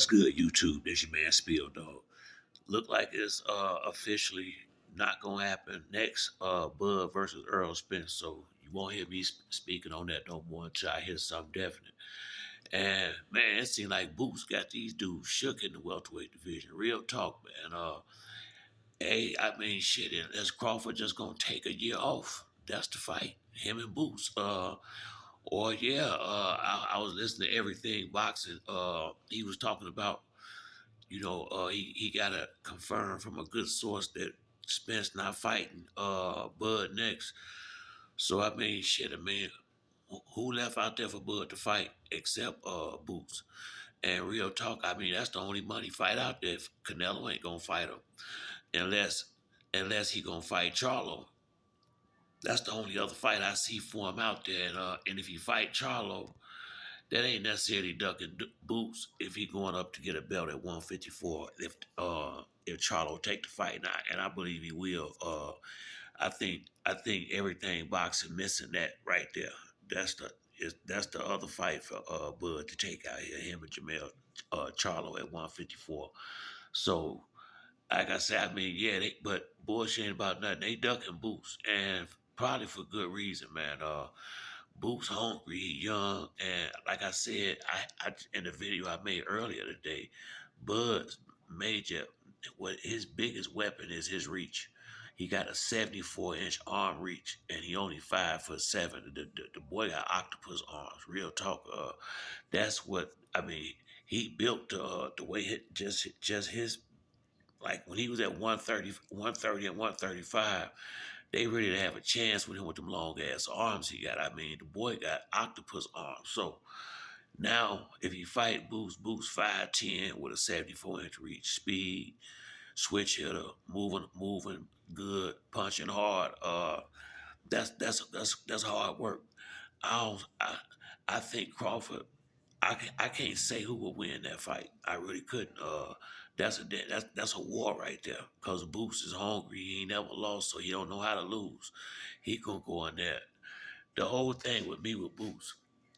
What's good, YouTube? This your man Spill Dog. Look like it's officially not gonna happen next. Bud versus Earl Spence. So you won't hear me speaking on that no more until I hear something definite. And man, it seems like Boots got these dudes shook in the welterweight division. Real talk, man. Hey, I mean, shit. Is Crawford just gonna take a year off? That's the fight. Him and Boots. Or yeah. I was listening to everything boxing. He was talking about he got to confirm from a good source that Spence not fighting Bud next. So I mean, shit, I mean, who left out there for Bud to fight except Boots? And real talk, I mean, that's the only money fight out there. If Canelo ain't gonna fight him unless he gonna fight Charlo. That's the only other fight I see for him out there. And if he fight Charlo, that ain't necessarily ducking Boots if he going up to get a belt at 154. If Charlo take the fight now, and I believe he will. I think everything boxing missing that right there. That's the other fight for Bud to take out here. Him and Jamel Charlo at 154. So like I said, I mean, yeah, but bullshit ain't about nothing. They ducking Boots, and probably for good reason, man. Boot's hungry, he young, and like I said, I in the video I made earlier today, Bud's major, what his biggest weapon is his reach. He got a 74-inch arm reach, and he only 5'7". The boy got octopus arms. Real talk. That's what I mean. He built the way just his like when he was at 130, 130 and 135, they really didn't have a chance with him with them long ass arms he got. I mean, the boy got octopus arms. So now if he fight Boots 5'10" with a 74-inch reach, speed, switch hitter, moving good, punching hard. That's hard work. I don't, I think Crawford. I can't say who will win that fight. I really couldn't. That's a war right there. Cause Boots is hungry. He ain't never lost, so he don't know how to lose. He gonna go in there. The whole thing with me with Boots,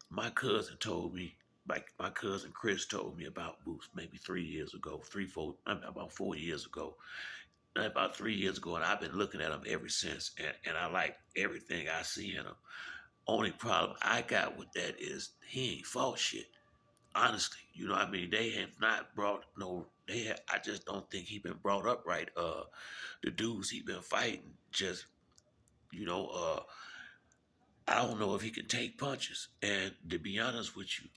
my cousin told me, like my cousin Chris told me about Boots maybe 3 years ago, about 4 years ago, about 3 years ago, and I've been looking at him ever since, and I like everything I see in him. Only problem I got with that is he ain't fought shit. Honestly, I mean, they have not brought no. I just don't think he been brought up right. The dudes he been fighting, just you know, uh, I don't know if he can take punches. And to be honest with you,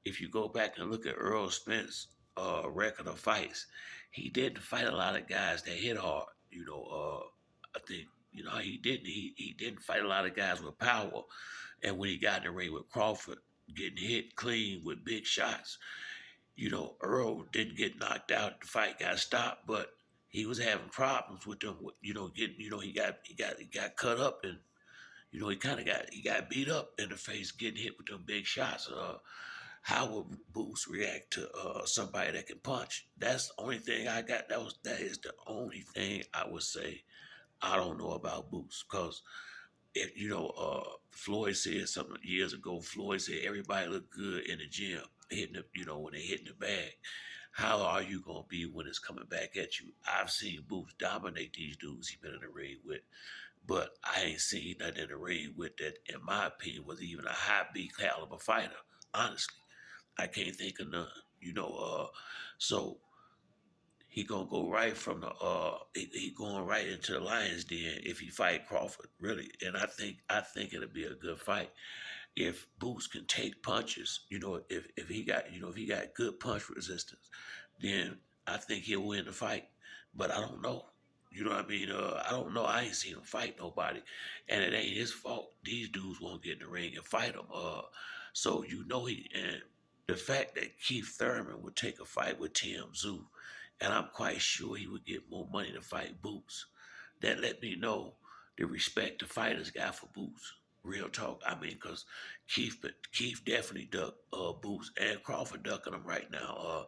if you go back and look at Earl Spence' record of fights, he didn't fight a lot of guys that hit hard. I think he didn't fight a lot of guys with power. And when he got in the ring with Crawford, getting hit clean with big shots, Earl didn't get knocked out. The fight got stopped, but he was having problems with them. Getting he got cut up, and he got beat up in the face, getting hit with them big shots. How would Boots react to somebody that can punch? That's the only thing I got. That is the only thing I would say I don't know about Boots, because if Floyd said something years ago. Floyd said everybody look good in the gym, hitting when they hitting the bag. How are you gonna be when it's coming back at you? I've seen Boots dominate these dudes he been in the ring with, but I ain't seen nothing in the ring with that, in my opinion, was even a high B caliber fighter. Honestly, I can't think of none. So he gonna go right from he going right into the Lions Den if he fight Crawford, really. And I think it'll be a good fight if Boots can take punches. If he got good punch resistance, then I think he'll win the fight. But I don't know. You know what I mean? I don't know. I ain't seen him fight nobody, and it ain't his fault. These dudes won't get in the ring and fight him. So and the fact that Keith Thurman would take a fight with Tim Zoo, and I'm quite sure he would get more money to fight Boots. That let me know the respect the fighters got for Boots. Real talk. I mean, because Keith definitely ducked Boots, and Crawford ducking him right now.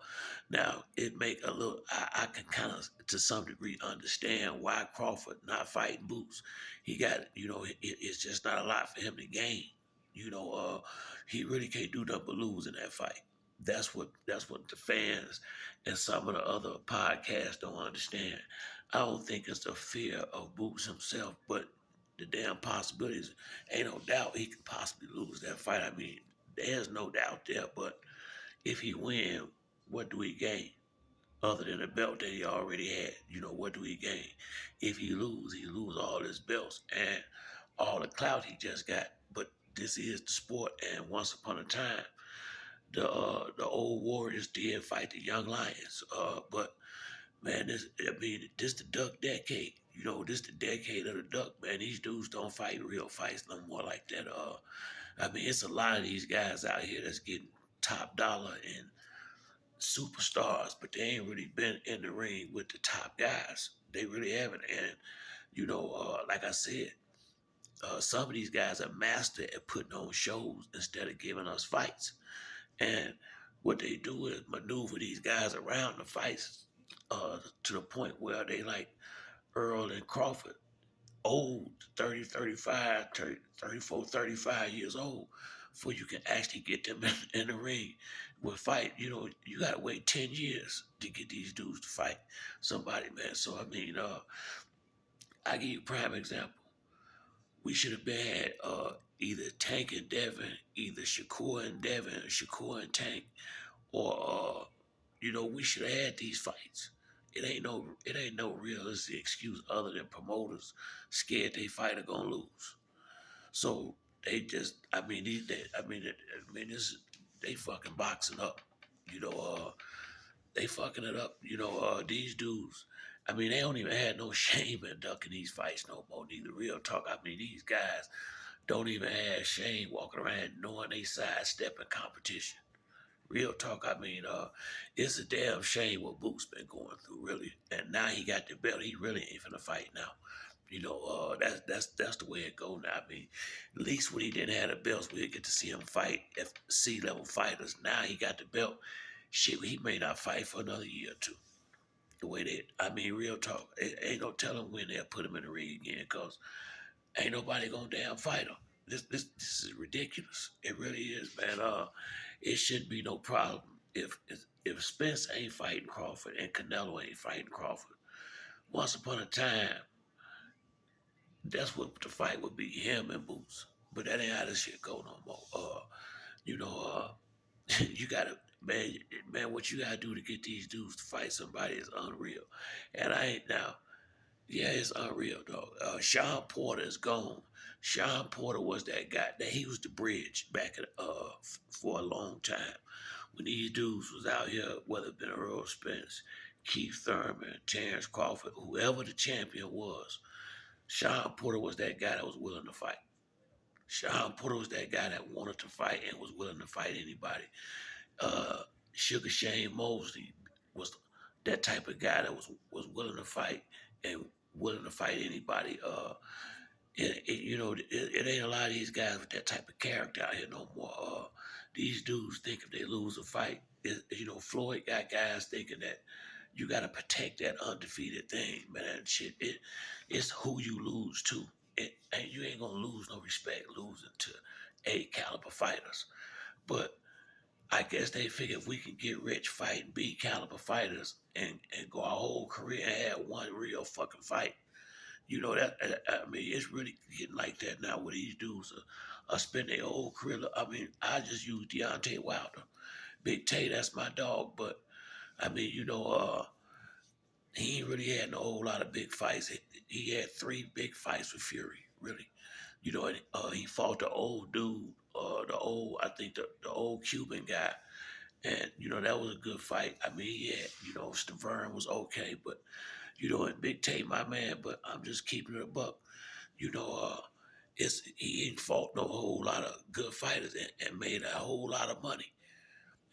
Now it make a little. I can kind of to some degree understand why Crawford not fighting Boots. He got it's just not a lot for him to gain. He really can't do nothing but lose in that fight. That's what the fans and some of the other podcasts don't understand. I don't think it's the fear of Boots himself, but the damn possibilities. Ain't no doubt he could possibly lose that fight. I mean, there's no doubt there. But if he win, what do he gain? Other than the belt that he already had, what do he gain? If he lose all his belts and all the clout he just got. But this is the sport, and once upon a time, the old warriors did fight the young lions. But man, this the duck decade. This the decade of the duck, man. These dudes don't fight real fights no more like that. I mean, it's a lot of these guys out here that's getting top dollar and superstars, but they ain't really been in the ring with the top guys. They really haven't. And like I said, some of these guys are master at putting on shows instead of giving us fights. And what they do is maneuver these guys around the fights to the point where they like Earl and Crawford, old, 30, 35, 30, 34, 35 years old, before you can actually get them in the ring with fight. You got to wait 10 years to get these dudes to fight somebody, man. So, I mean, I give you a prime example. We should have been had either Tank and Devin, either Shakur and Devin, or Shakur and Tank, or we should have had these fights. It ain't no realistic excuse other than promoters scared they fighter gonna lose. So they just, I mean, this, they fucking boxing up. You know, they fucking it up. These dudes. I mean, they don't even have no shame in ducking these fights no more. Neither real talk. I mean, these guys don't even have shame walking around knowing they sidestepping competition. Real talk, I mean, it's a damn shame what Boot's been going through, really. And now he got the belt. He really ain't finna fight now. That's the way it go now. I mean, at least when he didn't have the belts, we'd get to see him fight C-level fighters. Now he got the belt. Shit, he may not fight for another year or two. The way that, I mean, real talk, ain't no telling when they'll put him in the ring again, cause ain't nobody gonna damn fight him. This is ridiculous. It really is, man. It shouldn't be no problem if Spence ain't fighting Crawford and Canelo ain't fighting Crawford. Once upon a time, that's what the fight would be, him and Boots. But that ain't how this shit go no more. You know, you gotta, man, what you gotta do to get these dudes to fight somebody is unreal. And I ain't now. Yeah, it's unreal, though. Shawn Porter is gone. Shawn Porter was that guy. That he was the bridge back for a long time. When these dudes was out here, whether it been Earl Spence, Keith Thurman, Terrence Crawford, whoever the champion was, Shawn Porter was that guy that was willing to fight. Shawn Porter was that guy that wanted to fight and was willing to fight anybody. Uh, Sugar Shane Mosley was that type of guy that was willing to fight and willing to fight anybody. It ain't a lot of these guys with that type of character out here no more. These dudes think if they lose a fight, Floyd got guys thinking that you got to protect that undefeated thing, man. And shit, it's who you lose to. And you ain't gonna lose no respect losing to A caliber fighters. But I guess they figure if we can get rich fighting B caliber fighters and go our whole career and have one real fucking fight, I mean, it's really getting like that now where these dudes are spending their whole career. I mean, I just use Deontay Wilder. Big Tay, that's my dog, but I mean, he ain't really had no whole lot of big fights. He had 3 big fights with Fury, really. And he fought the old dude, I think the old Cuban guy. And, that was a good fight. I mean, yeah, Stavern was okay, but, and Big Tay, my man, but I'm just keeping it a buck. You know, he ain't fought no whole lot of good fighters and made a whole lot of money.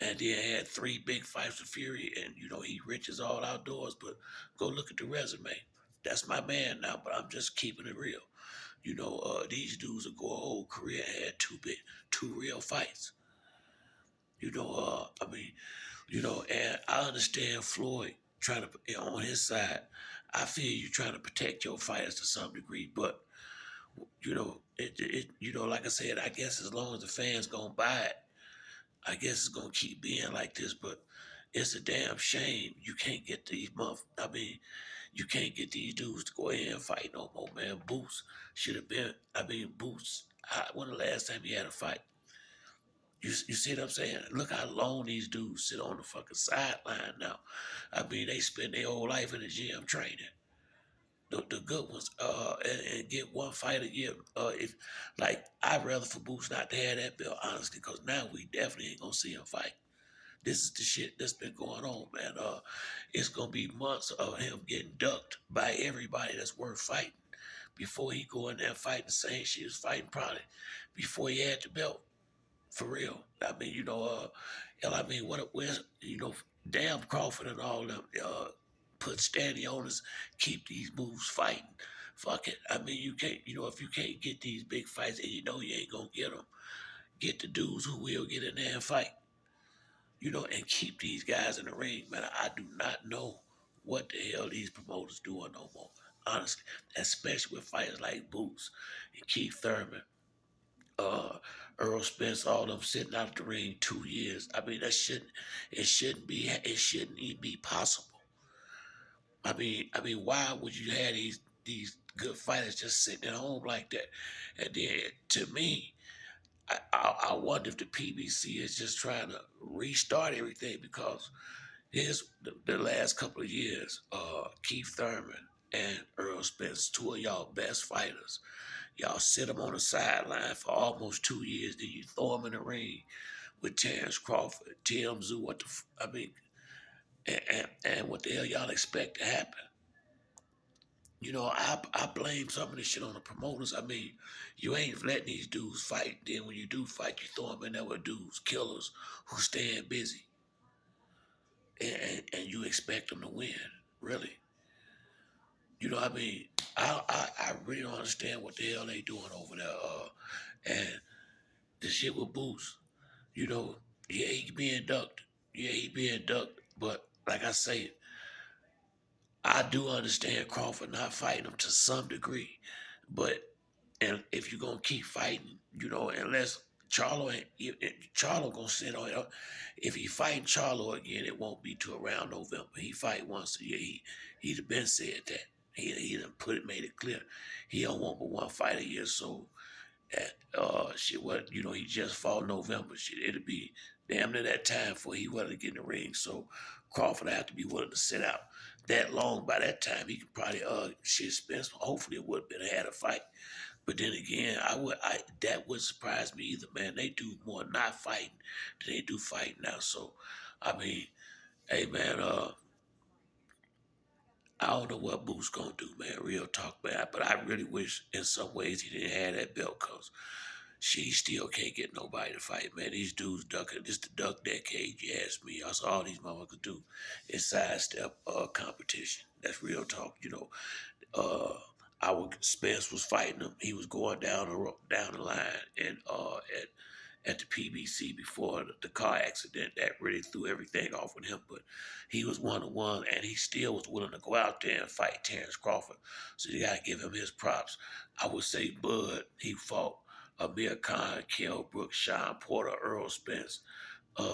And then had 3 big fights with Fury, and he rich as all outdoors. But go look at the resume. That's my man now. But I'm just keeping it real. These dudes will go a whole career and had 2 real fights. I mean, and I understand Floyd trying to on his side. I feel you trying to protect your fighters to some degree, but like I said, I guess as long as the fans gonna buy it, I guess it's gonna keep being like this, but it's a damn shame you can't get these I mean, you can't get these dudes to go ahead and fight no more, man. Boots should have been. I mean, Boots. When the last time he had a fight? You see what I'm saying? Look how long these dudes sit on the fucking sideline now. I mean, they spend their whole life in the gym training. The good ones, and get one fight a year. If like, I'd rather for Boots not to have that belt, honestly, because now we definitely ain't gonna see him fight. This is the shit that's been going on, man. It's gonna be months of him getting ducked by everybody that's worth fighting before he go in there and fight the same shit he was fighting probably before he had the belt. For real. I mean, hell, I mean, damn Crawford and all them put standing on us, keep these moves fighting. Fuck it. I mean, you can't, if you can't get these big fights and you know you ain't gonna get them, get the dudes who will get in there and fight, and keep these guys in the ring, man. I do not know what the hell these promoters doing no more, honestly, especially with fighters like Boots and Keith Thurman, uh, Earl Spence, all them sitting out the ring 2 years. I mean, it shouldn't even be possible. I mean, why would you have these good fighters just sitting at home like that? And then, to me, I wonder if the PBC is just trying to restart everything because here's the last couple of years, Keith Thurman and Earl Spence, two of y'all best fighters. Y'all sit them on the sideline for almost 2 years, then you throw them in the ring with Terrence Crawford, TMZ. I mean, and what the hell y'all expect to happen? I blame some of this shit on the promoters. I mean, you ain't letting these dudes fight. Then when you do fight, you throw them in there with dudes, killers, who staying busy. And you expect them to win, really. I mean, I really don't understand what the hell they doing over there. And the shit with Boots, you know, yeah, he being ducked. Yeah, he being ducked. But like I say, I do understand Crawford not fighting him to some degree. But and if you're gonna keep fighting, unless Charlo ain't Charlo gonna sit on it. If he fighting Charlo again, it won't be till around November. He fight once a year. He'd have been said that. He done made it clear. He don't want but one fight a year. So shit, what he just fought November. Shit, it'll be damn near that time for he willing to get in the ring. So Crawford have to be willing to sit out that long. By that time, he could probably shit Spence. Hopefully, it would have been had a fight. But then again, that would surprise me either, man. They do more not fighting than they do fighting now. So, I mean, hey, man, I don't know what Boo's gonna do, man. Real talk, man. But I really wish, in some ways, he didn't have that belt, cause she still can't get nobody to fight, man. These dudes ducking. This the duck decade, you ask me. That's all these motherfuckers do is sidestep competition. That's real talk, uh, our Spence was fighting him. He was going down the line, and at the PBC before the car accident that really threw everything off with him. But he was 1-1, and he still was willing to go out there and fight Terrence Crawford. So you gotta give him his props. I would say Bud, he fought Amir Khan, Kell Brooks, Shawn Porter, Earl Spence,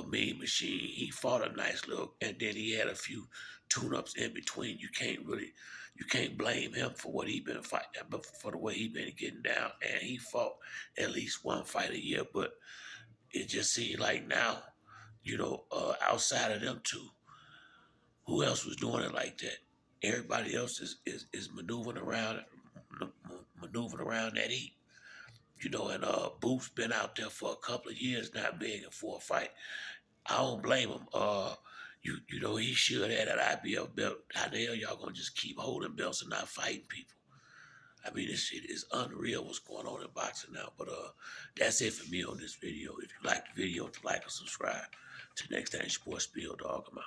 Mean Machine. He fought a nice little, and then he had a few tune-ups in between. You can't blame him for what he been fighting, but for the way he been getting down. And he fought at least one fight a year, but it just seemed like now, outside of them two, who else was doing it like that? Everybody else is maneuvering around that heat. And Booth's been out there for a couple of years not begging for a fight. I don't blame him. He should have that IBF belt. How the hell y'all gonna just keep holding belts and not fighting people? I mean, this shit is unreal what's going on in boxing now. But that's it for me on this video. If you like the video, like and subscribe. Till next time, Sports Spiel, dog. I'm out.